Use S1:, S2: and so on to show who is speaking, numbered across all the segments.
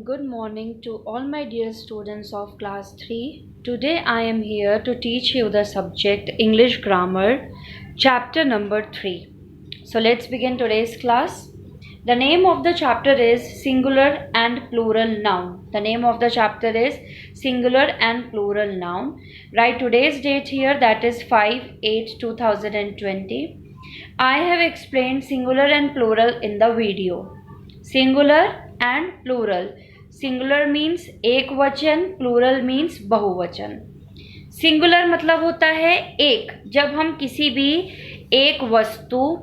S1: Good morning to all my dear students of class 3. Today I am here to teach you the subject English Grammar, chapter number 3. So let's begin today's class. The name of the chapter is Singular and Plural Noun. The name of the chapter is Singular and Plural Noun. Write today's date here, that is 5/8/2020. I have explained singular and plural in the video. Singular and plural. Singular means एक वचन, plural means बहुवचन. Singular मतलब होता है एक. जब हम किसी भी एक वस्तु,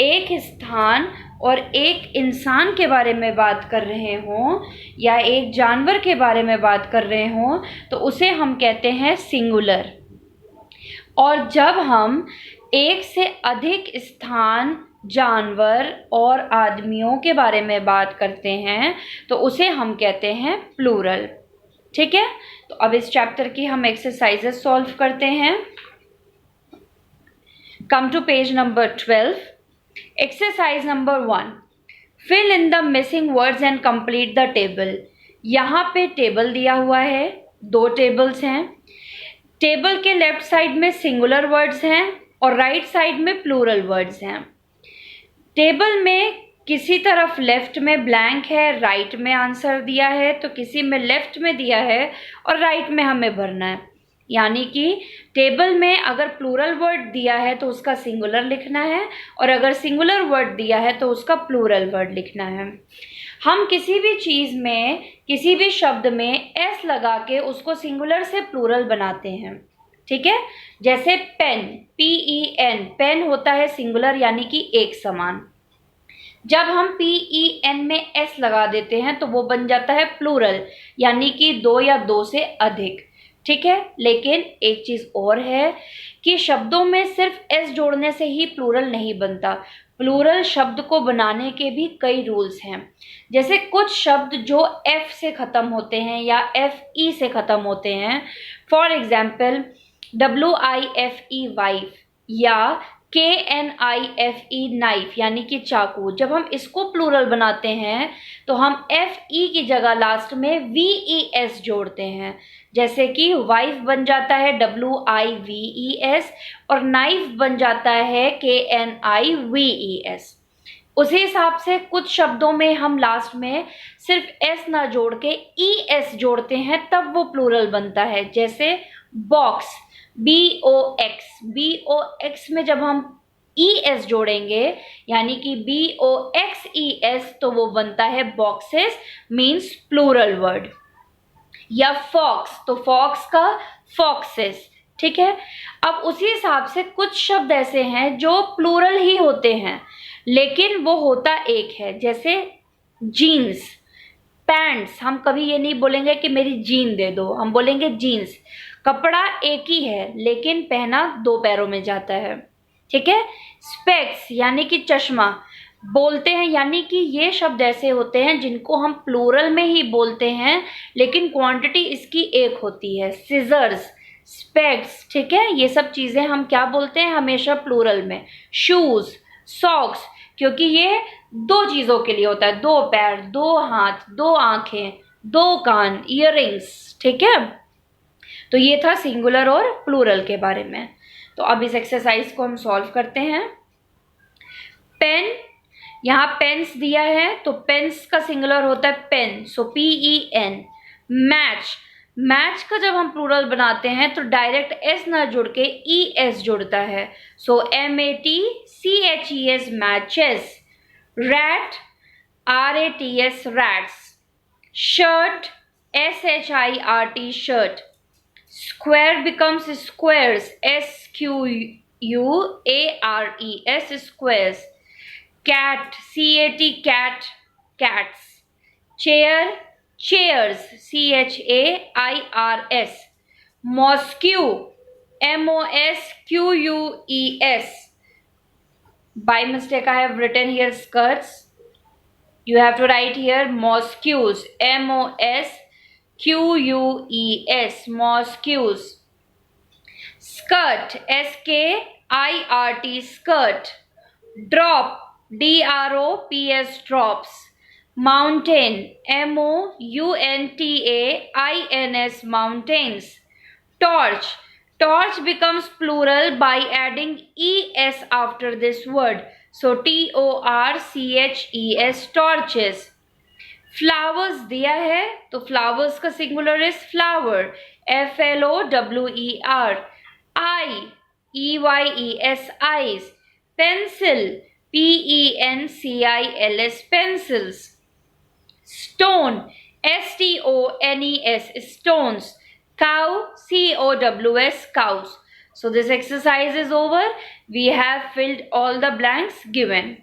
S1: एक स्थान और एक इंसान के बारे में बात कर रहे हों या एक जानवर के बारे में बात कर रहे हों तो उसे हम कहते हैं सिंगुलर. और जब हम एक से अधिक स्थान, जानवर और आदमियों के बारे में बात करते हैं तो उसे हम कहते हैं प्लूरल. ठीक है, तो अब इस चैप्टर की हम एक्सरसाइजेस सॉल्व करते हैं. Come to page number 12. Exercise number 1, fill in the missing words and complete the table. यहाँ पे टेबल दिया हुआ है, 2 टेबल्स हैं. टेबल के लेफ्ट साइड में सिंगुलर वर्ड्स हैं और राइट साइड में प्लूरल वर्ड्स हैं. टेबल में किसी तरफ लेफ्ट में ब्लैंक है, राइट में आंसर दिया है, तो किसी में लेफ्ट में दिया है और राइट में हमें भरना है. यानी कि टेबल में अगर प्लूरल वर्ड दिया है तो उसका सिंगुलर लिखना है और अगर सिंगुलर वर्ड दिया है तो उसका प्लूरल वर्ड लिखना है. हम किसी भी चीज़ में, किसी भी शब्द में एस लगा के उसको सिंगुलर से प्लूरल बनाते हैं. ठीक है, जैसे पेन, PEN, पेन होता है सिंगुलर यानी कि एक समान. जब हम PEN में S लगा देते हैं तो वो बन जाता है प्लूरल यानी कि 2 या 2 से अधिक. ठीक है, लेकिन एक चीज़ और है कि शब्दों में सिर्फ S जोड़ने से ही प्लूरल नहीं बनता. प्लूरल शब्द को बनाने के भी कई रूल्स हैं. जैसे कुछ शब्द जो F से ख़त्म होते हैं या FE से ख़त्म होते हैं, फॉर एग्जाम्पल WIFE वाइफ या KNIFE नाइफ यानी कि चाकू. जब हम इसको प्लूरल बनाते हैं तो हम FE की जगह लास्ट में VES जोड़ते हैं. जैसे कि वाइफ बन जाता है WIVES और नाइफ बन जाता है KNIVES. उसी हिसाब से कुछ शब्दों में हम लास्ट में सिर्फ S ना जोड़ के ES जोड़ते हैं, तब वो प्लूरल बनता है. जैसे बॉक्स, BOX में जब हम ES जोड़ेंगे यानी कि BOXES तो वो बनता है बॉक्सेस, मीन्स प्लूरल वर्ड. या फॉक्स, तो फॉक्स का फॉक्सेस. ठीक है, अब उसी हिसाब से कुछ शब्द ऐसे हैं जो प्लूरल ही होते हैं लेकिन वो होता एक है. जैसे जीन्स, पैंट्स. हम कभी ये नहीं बोलेंगे कि मेरी जीन दे दो, हम बोलेंगे जीन्स. कपड़ा एक ही है लेकिन पहना 2 पैरों में जाता है. ठीक है, स्पेक्स यानी कि चश्मा बोलते हैं यानी कि ये शब्द ऐसे होते हैं जिनको हम प्लूरल में ही बोलते हैं लेकिन क्वांटिटी इसकी एक होती है. Scissors, specs. ठीक है, ये सब चीज़ें हम क्या बोलते हैं हमेशा प्लूरल में. शूज़, सॉक्स, क्योंकि ये 2 चीज़ों के लिए होता है. 2 पैर, 2 हाथ, 2 आँखें, 2 कान, इयररिंग्स. ठीक है, तो ये था सिंगुलर और प्लूरल के बारे में. तो अब इस एक्सरसाइज को हम सॉल्व करते हैं. पेन, यहाँ पेन्स दिया है तो पेन्स का सिंगुलर होता है पेन, सो PEN. मैच, मैच का जब हम प्लूरल बनाते हैं तो डायरेक्ट S ना जुड़ के ES जुड़ता है, सो MATCHES matches. Rat, RATS rats. Shirt, SHIRT shirt. Square becomes squares, SQUARES squares. Cat, CAT cat, cats. Chair, chairs, CHAIRS. Mosque, MOSQUES. By mistake I have written here skirts. You have to write here mosques, MOSQUES, mosques. Skirt, SKIRT skirt. Drop, DROPS drops. mountain, mountains, mountains. Torch, torch becomes plural by adding es after this word, so torches, torches. Flowers दिया है तो flowers का singular is flower, FLOWER. I, EYES, eyes. Pencil, PENCILS, pencils. Stone, STONES, stones. Cow, COWS, cows. So this exercise is over. We have filled all the blanks given.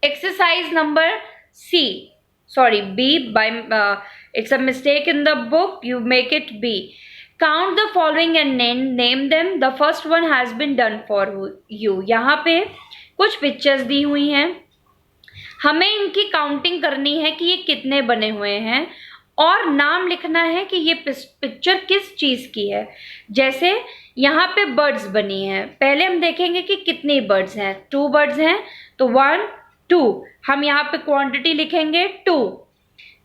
S1: Exercise number B. It's a mistake in the book. You make it B. Count the following and name them. The first one has been done for you. यहाँ पे कुछ pictures दी हुई हैं, हमें इनकी counting करनी है कि ये कितने बने हुए हैं और नाम लिखना है कि ये पिक्चर किस चीज की है। जैसे यहाँ पे बर्ड्स बनी है, पहले हम देखेंगे कि कितनी बर्ड्स हैं। 2 बर्ड्स हैं तो 1 2, हम यहाँ पे क्वांटिटी लिखेंगे 2।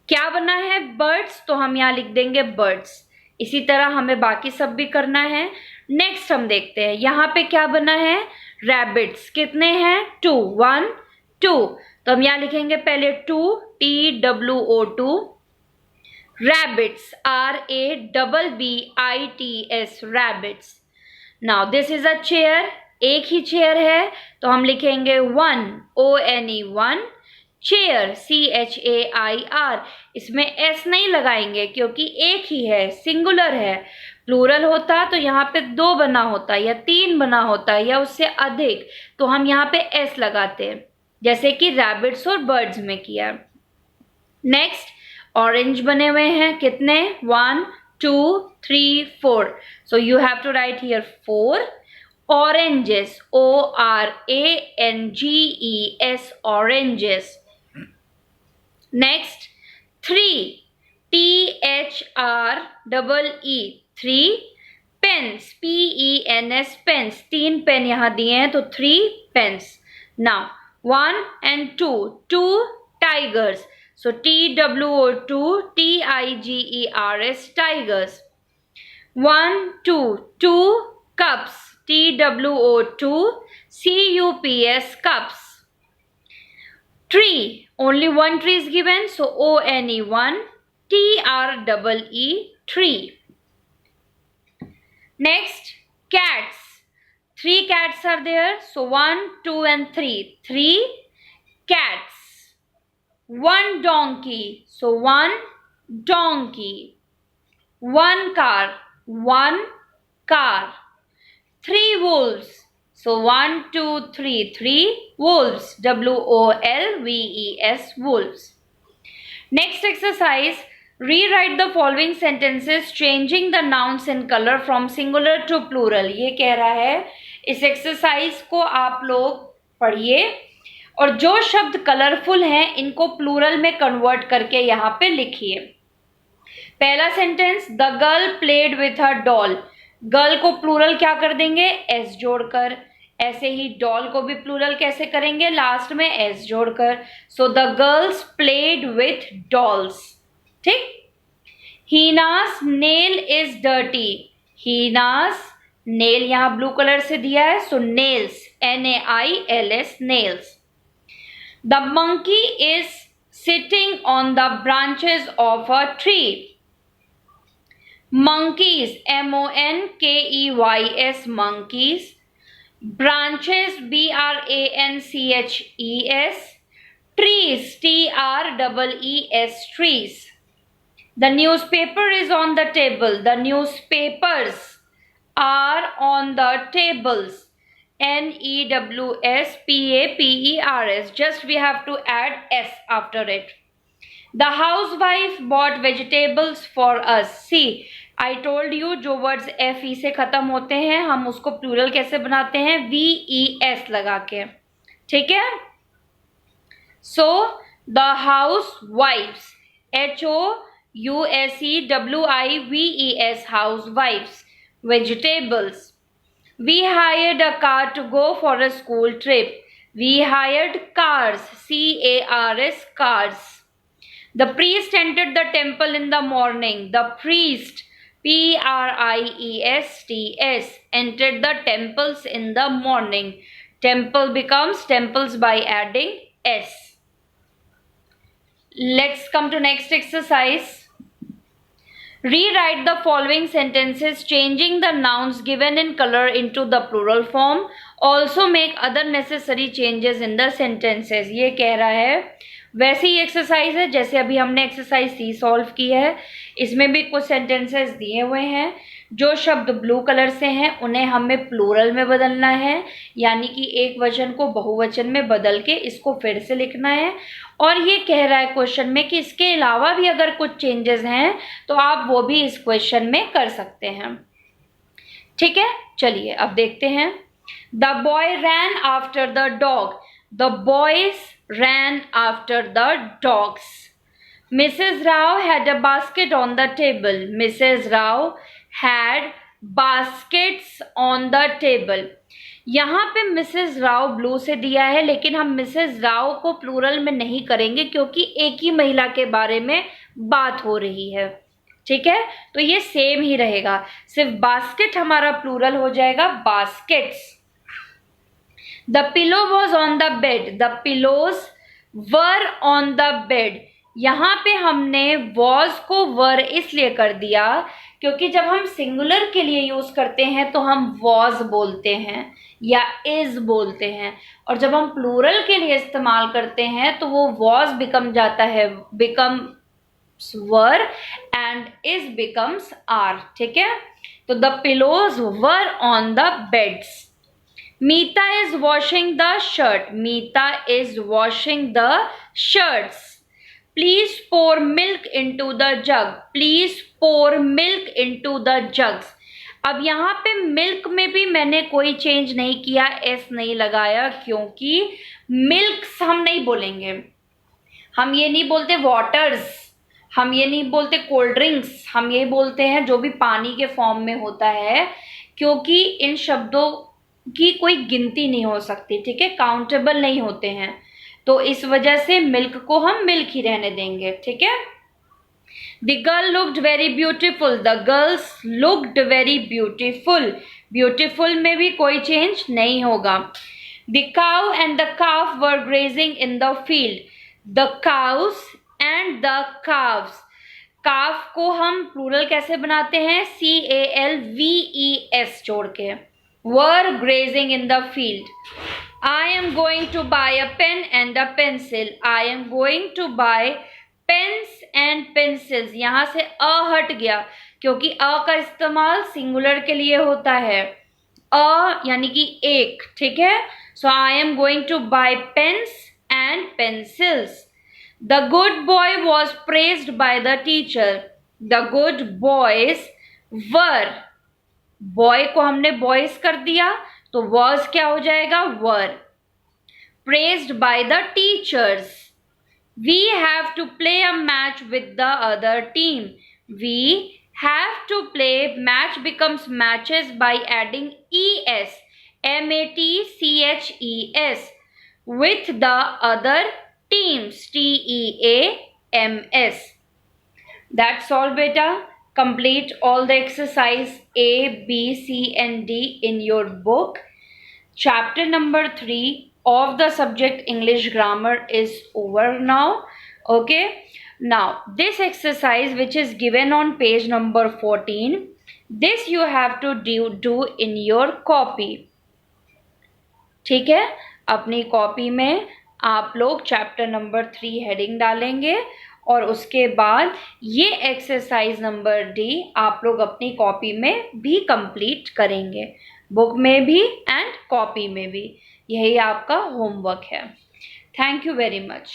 S1: क्या बना है बर्ड्स, तो हम यहाँ लिख देंगे बर्ड्स। इसी तरह हमें बाकी सब भी करना है। नेक्स्ट हम देखते हैं यहाँ पे क्या बना है, रैबिट्स। कितने हैं 2, 1 2, तो हम यहाँ लिखेंगे पहले 2, TWO2, rabbits, RABBITS, rabbits. Now this is a chair, एक ही चेयर है तो हम लिखेंगे 1, ONE, 1, चेयर, CHAIR। इसमें S नहीं लगाएंगे क्योंकि एक ही है, सिंगुलर है। प्लूरल होता तो यहाँ पे 2 बना होता या 3 बना होता या उससे अधिक, तो हम यहाँ पे S लगाते हैं, जैसे कि रैबिट्स और बर्ड्स में किया। नेक्स्ट, ऑरेंज बने हुए हैं, कितने 1 2 3 4, so you have to write here 4 oranges, ORANGES, oranges. Next, 3, THREE, 3 pens, PENS, pens, 3 pen यहाँ दिए हैं तो 3 pens. Now 1 and 2, 2 tigers, so TWO2, TIGERS, tigers. 1 2, 2 cups, TWO2, CUPS, cups. Tree, only one tree is given, so ONE1, TREE, tree. Next, cats. 3 cats are there, so 1 2 and 3, 3 cats. 1 donkey, so 1 donkey. 1 car, 1 car. 3 wolves, so 1 2 3, 3 wolves, WOLVES, wolves. Next exercise, rewrite the following sentences changing the nouns in color from singular to plural. ये कह रहा है, इस exercise को आप लोग पढ़िए और जो शब्द कलरफुल हैं इनको प्लूरल में कन्वर्ट करके यहाँ पे लिखिए। पहला sentence, the girl played with her doll. Girl को प्लूरल क्या कर देंगे, एस जोड़कर। ऐसे ही डॉल को भी प्लूरल कैसे करेंगे, लास्ट में एस जोड़कर। So the girls played with dolls. ठीक। Heena's nail is dirty. Heena's nail यहाँ ब्लू कलर से दिया है, so nails, NAILS, nails. The monkey is sitting on the branches of a tree. Monkeys, MONKEYS, monkeys. Branches, BRANCHES. Trees, TREES, trees. The newspaper is on the table. The newspapers are on the tables. NEWSPAPERS. Just we have to add S after it. The housewife bought vegetables for us. See, I told you जो words FE से खत्म होते हैं हम उसको plural कैसे बनाते हैं, VES लगा के। ठीक है। So the housewives, HOUSEWIVES, housewives. Vegetables. We hired a car to go for a school trip. We hired cars, CARS, cars. The priest entered the temple in the morning. The priest, P-R-I-E-S-T-S, entered the temples in the morning. Temple becomes temples by adding S. Let's come to next exercise. Rewrite the following sentences changing the nouns given in color into the plural form. Also make other necessary changes in the sentences. ये कह रहा है वैसे ही exercise है जैसे अभी हमने exercise सी solve की है. इसमें भी कुछ सेंटेंसेस दिए हुए हैं. जो शब्द ब्लू कलर से हैं उन्हें हमें प्लूरल में बदलना है, यानी कि एक वचन को बहुवचन में बदल के इसको फिर से लिखना है. और ये कह रहा है क्वेश्चन में कि इसके अलावा भी अगर कुछ चेंजेस हैं तो आप वो भी इस क्वेश्चन में कर सकते हैं. ठीक है, चलिए अब देखते हैं. The boy ran after the dog. The boys ran after the dogs. Mrs Rao had a basket on the table. Mrs Rao had baskets on the table. यहाँ पे मिसेज राव ब्लू से दिया है, लेकिन हम मिसेज राव को प्लूरल में नहीं करेंगे क्योंकि एक ही महिला के बारे में बात हो रही है. ठीक है, तो ये सेम ही रहेगा, सिर्फ बास्केट हमारा प्लूरल हो जाएगा baskets. The pillow was on the bed. The pillows were on the bed. यहाँ पे हमने वॉज को वर इसलिए कर दिया क्योंकि जब हम सिंगुलर के लिए यूज करते हैं तो हम वॉज बोलते हैं या इज बोलते हैं, और जब हम प्लूरल के लिए इस्तेमाल करते हैं तो वो वॉज बिकम जाता है, becomes were, and is becomes are. ठीक है, तो the pillows were on the beds. Meeta is washing the shirt. Meeta is washing the shirts. Please pour milk into the jug. Please pour milk into the jugs. अब यहाँ पे milk में भी मैंने कोई चेंज नहीं किया, एस नहीं लगाया, क्योंकि मिल्क्स हम नहीं बोलेंगे. हम ये नहीं बोलते वाटर्स, हम ये नहीं बोलते कोल्ड ड्रिंक्स, हम ये बोलते हैं जो भी पानी के फॉर्म में होता है, क्योंकि इन शब्दों की कोई गिनती नहीं हो सकती. ठीक है, काउंटेबल नहीं होते हैं, तो इस वजह से मिल्क को हम मिल्क ही रहने देंगे. ठीक है. The girl looked very beautiful. The girls looked very beautiful. Beautiful में भी कोई चेंज नहीं होगा. The cow and the calf were grazing in the field. The cows and the calves. Calf को हम प्लूरल कैसे बनाते हैं? CALVES जोड़ के. Were grazing in the field. I am going to buy a pen and a pencil. I am going to buy pens and pencils. यहाँ से अ हट गया क्योंकि अ का इस्तेमाल सिंगुलर के लिए होता है. अ यानी कि एक. ठीक है, so I am going to buy pens and pencils. The good boy was praised by the teacher. The good boys were. Boy को हमने बॉयज कर दिया तो was क्या हो जाएगा? were. Praised by the teachers. We have to play a match with the other team. We have to play. Match becomes matches by adding es. MATCHES. With the other teams. TEAMS. That's all, beta. Complete all the exercise A, B, C and D in your book. Chapter number 3 of the subject English grammar is over now. Okay. Now this exercise which is given on page number 14, this you have to do in your copy. ठीक है, अपनी copy में आप लोग chapter number 3 heading डालेंगे और उसके बाद ये एक्सरसाइज नंबर डी आप लोग अपनी कॉपी में भी कंप्लीट करेंगे, बुक में भी एंड कॉपी में भी. यही आपका होमवर्क है. Thank you very much.